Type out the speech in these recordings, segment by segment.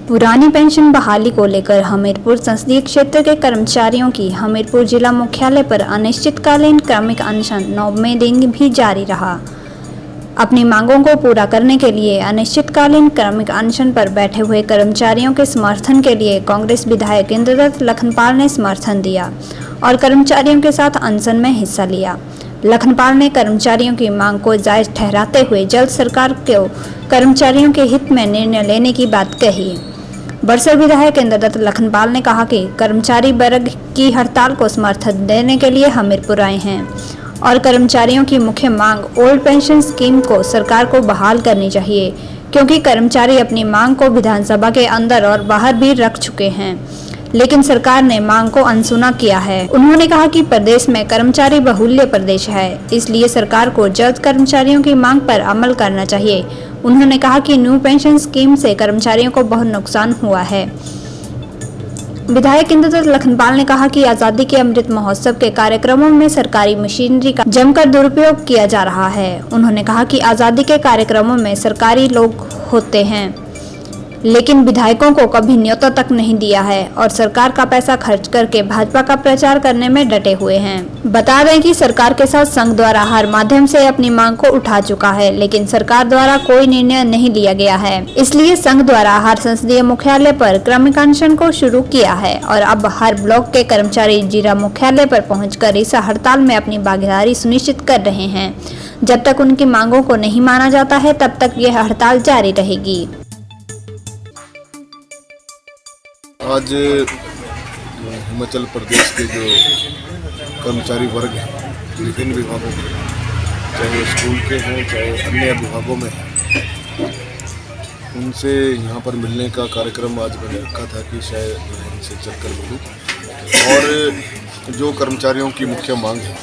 पुरानी पेंशन बहाली को लेकर हमीरपुर संसदीय क्षेत्र के कर्मचारियों की हमीरपुर जिला मुख्यालय पर अनिश्चितकालीन क्रमिक अनशन 9वें दिन भी जारी रहा। अपनी मांगों को पूरा करने के लिए अनिश्चितकालीन क्रमिक अनशन पर बैठे हुए कर्मचारियों के समर्थन के लिए कांग्रेस विधायक इंद्रदत्त लखनपाल ने समर्थन दिया और कर्मचारियों के साथ अनशन में हिस्सा लिया। लखनपाल ने कर्मचारियों की मांग को जायज ठहराते हुए जल्द सरकार को कर्मचारियों के हित में निर्णय लेने की बात कही। बरसर विधायक इंद्रदत्त लखनपाल ने कहा कि कर्मचारी वर्ग की हड़ताल को समर्थन देने के लिए हमीरपुर आए हैं और कर्मचारियों की मुख्य मांग ओल्ड पेंशन स्कीम को सरकार को बहाल करनी चाहिए, क्योंकि कर्मचारी अपनी मांग को विधानसभा के अंदर और बाहर भी रख चुके हैं, लेकिन सरकार ने मांग को अनसुना किया है। उन्होंने कहा कि प्रदेश में कर्मचारी बहुल्य प्रदेश है, इसलिए सरकार को जल्द कर्मचारियों की मांग पर अमल करना चाहिए। उन्होंने कहा कि न्यू पेंशन स्कीम से कर्मचारियों को बहुत नुकसान हुआ है। विधायक इंद्रदत्त लखनपाल ने कहा कि आजादी के अमृत महोत्सव के कार्यक्रमों में सरकारी मशीनरी का जमकर दुरुपयोग किया जा रहा है। उन्होंने कहा कि आजादी के कार्यक्रमों में सरकारी लोग होते हैं, लेकिन विधायकों को कभी न्योता तक नहीं दिया है और सरकार का पैसा खर्च करके भाजपा का प्रचार करने में डटे हुए हैं। बता दें कि सरकार के साथ संघ द्वारा हर माध्यम से अपनी मांग को उठा चुका है, लेकिन सरकार द्वारा कोई निर्णय नहीं लिया गया है। इसलिए संघ द्वारा हर संसदीय मुख्यालय पर क्रमिक अनशन को शुरू किया है और अब हर ब्लॉक के कर्मचारी जिला मुख्यालय पर पहुंचकर इस हड़ताल में अपनी भागीदारी सुनिश्चित कर रहे हैं। जब तक उनकी मांगों को नहीं माना जाता है, तब तक यह हड़ताल जारी रहेगी। आज हिमाचल प्रदेश के जो कर्मचारी वर्ग हैं विभिन्न विभागों के, चाहे स्कूल के हैं चाहे अन्य विभागों में हैं, उनसे यहाँ पर मिलने का कार्यक्रम आज मैंने रखा था कि शायद इनसे चलकर मिलूँ। और जो कर्मचारियों की मुख्य मांग है,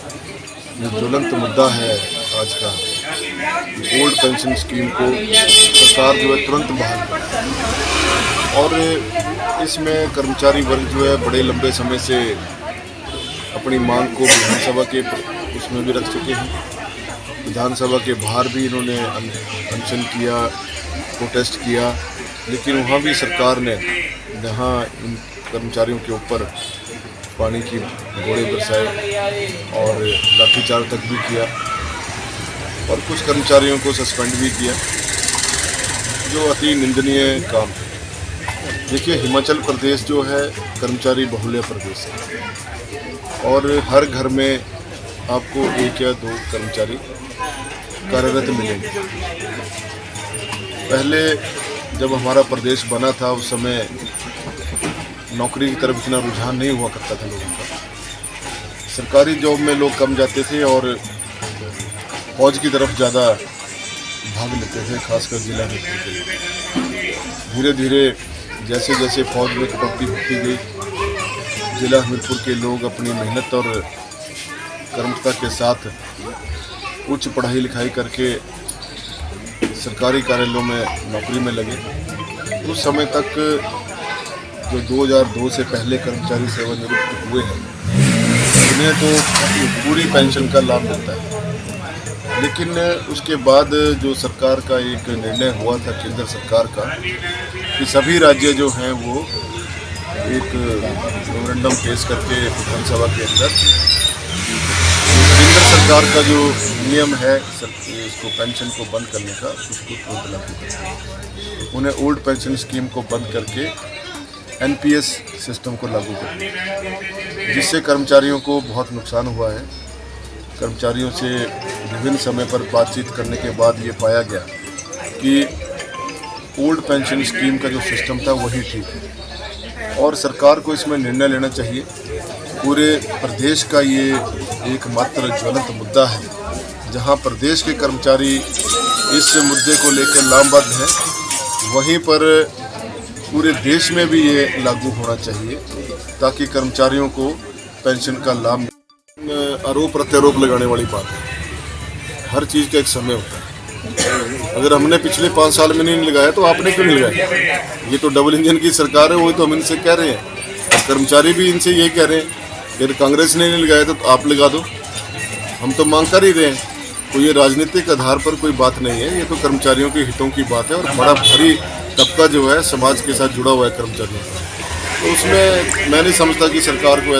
जो ज्वलंत मुद्दा है आज का, ओल्ड पेंशन स्कीम को सरकार जो है तुरंत बहाल करे। और इसमें कर्मचारी वर्ग जो है बड़े लंबे समय से अपनी मांग को विधानसभा के उसमें भी रख चुके हैं। विधानसभा के बाहर भी इन्होंने अनशन किया, प्रोटेस्ट किया, लेकिन वहाँ भी सरकार ने जहाँ इन कर्मचारियों के ऊपर पानी की गोले बरसाए और लाठीचार्ज तक भी किया और कुछ कर्मचारियों को सस्पेंड भी किया, जो अति निंदनीय काम है। देखिए, हिमाचल प्रदेश जो है कर्मचारी बहुल्य प्रदेश है और हर घर में आपको एक या दो कर्मचारी कार्यरत मिलेंगे। पहले जब हमारा प्रदेश बना था उस समय नौकरी की तरफ इतना रुझान नहीं हुआ करता था लोगों का। सरकारी जॉब में लोग कम जाते थे और फौज की तरफ ज़्यादा भाग लेते थे, खासकर जिला हमीरपुर के लिए। धीरे धीरे जैसे जैसे फौज में कटौती होती गई, जिला हमीरपुर के लोग अपनी मेहनत और कर्मठता के साथ उच्च पढ़ाई लिखाई करके सरकारी कार्यालयों में नौकरी में लगे। उस समय तक जो 2002 से पहले कर्मचारी सेवानिवृत्त हुए हैं, उन्हें तो पूरी पेंशन का लाभ मिलता है। लेकिन उसके बाद जो सरकार का एक निर्णय हुआ था केंद्र सरकार का कि सभी राज्य जो हैं वो एक मेमोरेंडम पेश करके विधानसभा के अंदर केंद्र सरकार का जो नियम है इसको पेंशन को बंद करने का, उसको तुरंत लागू करें। उन्हें ओल्ड पेंशन स्कीम को बंद करके एनपीएस सिस्टम को लागू करें, जिससे कर्मचारियों को बहुत नुकसान हुआ है। कर्मचारियों से विभिन्न समय पर बातचीत करने के बाद ये पाया गया कि ओल्ड पेंशन स्कीम का जो सिस्टम था वही ठीक है और सरकार को इसमें निर्णय लेना चाहिए। पूरे प्रदेश का ये एकमात्र ज्वलंत मुद्दा है, जहां प्रदेश के कर्मचारी इस मुद्दे को लेकर लामबद्ध हैं, वहीं पर पूरे देश में भी ये लागू होना चाहिए ताकि कर्मचारियों को पेंशन का लाभ। आरोप प्रत्यारोप लगाने वाली बात है, हर चीज़ का एक समय होता है। अगर हमने पिछले 5 साल में नहीं लगाया तो आपने क्यों नहीं लगाया? ये तो डबल इंजन की सरकार है, वही तो हम इनसे कह रहे हैं और कर्मचारी भी इनसे यही कह रहे हैं कि अगर कांग्रेस ने नहीं लगाया तो आप लगा दो। हम तो मांग कर ही रहे हैं, तो ये राजनीतिक आधार पर कोई बात नहीं है, ये तो कर्मचारियों के हितों की बात है और बड़ा भारी तबका जो है समाज के साथ जुड़ा हुआ है कर्मचारियों का, तो उसमें मैं नहीं समझता कि सरकार को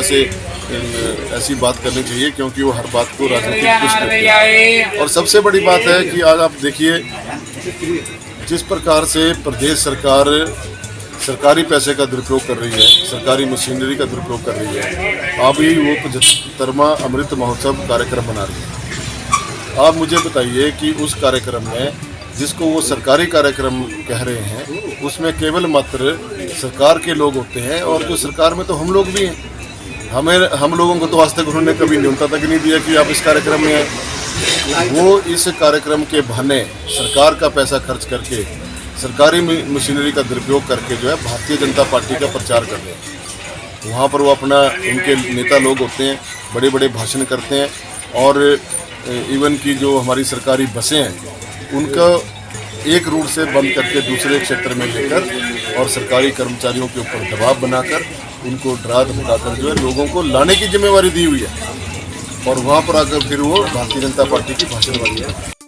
ऐसी बात करनी चाहिए, क्योंकि वो हर बात को राजनीतिक पुष्ट करते हैं। और सबसे बड़ी बात है कि आज आप देखिए जिस प्रकार से प्रदेश सरकार सरकारी पैसे का दुरुपयोग कर रही है, सरकारी मशीनरी का दुरुपयोग कर रही है। अभी वो 75वां अमृत महोत्सव कार्यक्रम बना रही है। आप मुझे बताइए कि उस कार्यक्रम में जिसको वो सरकारी कार्यक्रम कह रहे हैं, उसमें केवल मात्र सरकार के लोग होते हैं, और जो सरकार में तो हम लोग भी हैं। हम लोगों को तो आज तक उन्होंने कभी न्यूनता तक नहीं दिया कि आप इस कार्यक्रम में आए। वो इस कार्यक्रम के बहाने सरकार का पैसा खर्च करके, सरकारी मशीनरी का दुरुपयोग करके जो है भारतीय जनता पार्टी का प्रचार कर रहे हैं। वहाँ पर वो अपना, उनके नेता लोग होते हैं, बड़े बड़े भाषण करते हैं, और इवन की जो हमारी सरकारी बसें हैं उनका एक रूट से बंद करके दूसरे क्षेत्र में लेकर, और सरकारी कर्मचारियों के ऊपर दबाव बनाकर उनको डरा धमकाकर जो है लोगों को लाने की जिम्मेवारी दी हुई है, और वहाँ पर आकर फिर वो भारतीय जनता पार्टी की भाषणबाजी है।